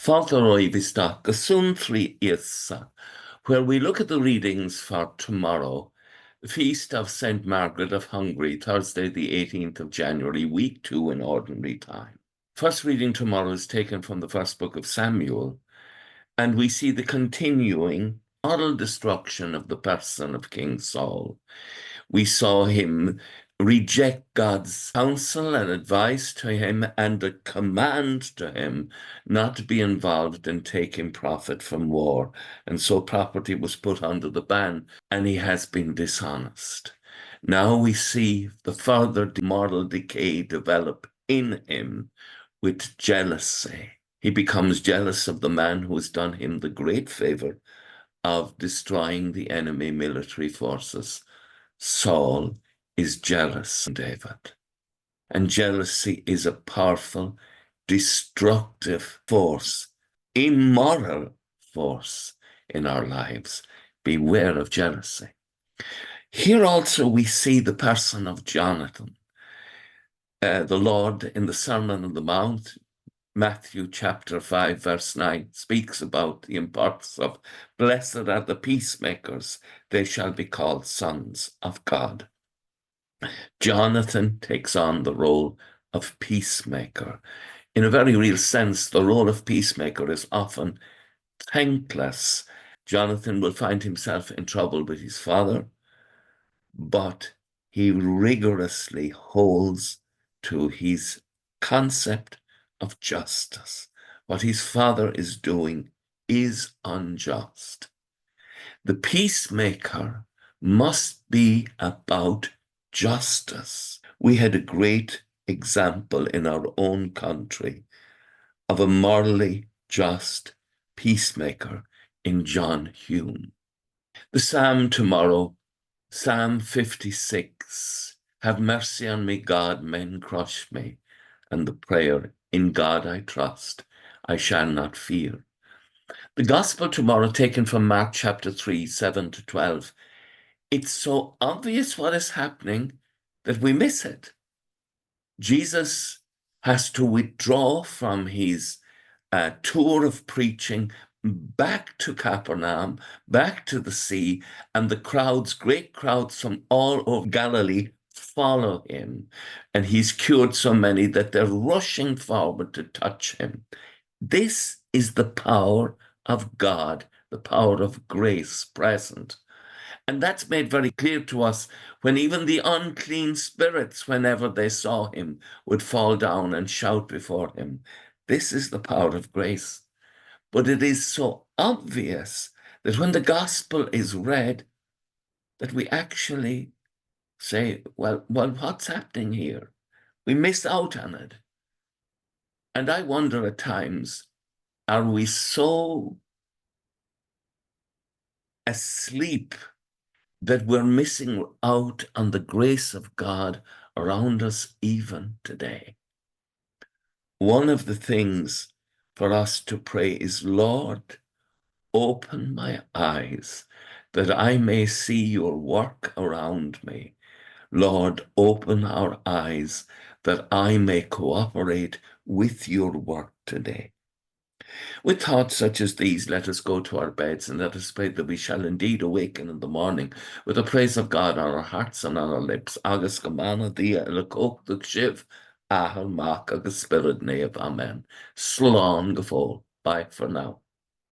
Suantraí Íosa, where we look at the readings for tomorrow, the feast of St. Margaret of Hungary, Thursday, the 18th of January, week 2 in ordinary time. First reading tomorrow is taken from the first book of Samuel, and we see the continuing moral destruction of the person of King Saul. We saw him reject God's counsel and advice to him and a command to him not to be involved in taking profit from war. And so property was put under the ban, and he has been dishonest. Now we see the further moral decay develop in him with jealousy. He becomes jealous of the man who has done him the great favor of destroying the enemy military forces. Saul is jealous of David. And jealousy is a powerful, destructive force, immoral force in our lives. Beware of jealousy. Here also we see the person of Jonathan. The Lord in the Sermon on the Mount, Matthew chapter 5, verse 9, speaks about the importance of blessed are the peacemakers, they shall be called sons of God. Jonathan takes on the role of peacemaker. In a very real sense, the role of peacemaker is often thankless. Jonathan will find himself in trouble with his father, but he rigorously holds to his concept of justice. What his father is doing is unjust. The peacemaker must be about justice. We had a great example in our own country of a morally just peacemaker in John Hume. The psalm tomorrow, Psalm 56, have mercy on me, God, men crush me, and the prayer, in God I trust, I shall not fear. The gospel tomorrow, taken from Mark chapter 3, 7 to 12, it's so obvious what is happening that we miss it. Jesus has to withdraw from his tour of preaching back to Capernaum, back to the sea, and the crowds, great crowds from all over Galilee, follow him. And he's cured so many that they're rushing forward to touch him. This is the power of God, the power of grace present. And that's made very clear to us when even the unclean spirits, whenever they saw him, would fall down and shout before him. This is the power of grace. But it is so obvious that when the gospel is read, that we actually say, well, what's happening here? We miss out on it. And I wonder at times, are we so asleep that we're missing out on the grace of God around us even today? One of the things for us to pray is, Lord, open my eyes that I may see your work around me. Lord, open our eyes that I may cooperate with your work today. With thoughts such as these, let us go to our beds and let us pray that we shall indeed awaken in the morning with the praise of God on our hearts and on our lips. Agus gamana dia ilakok duk shiv, ahal mak agus spirit nev. Amen. Slán gafol. Bye for now.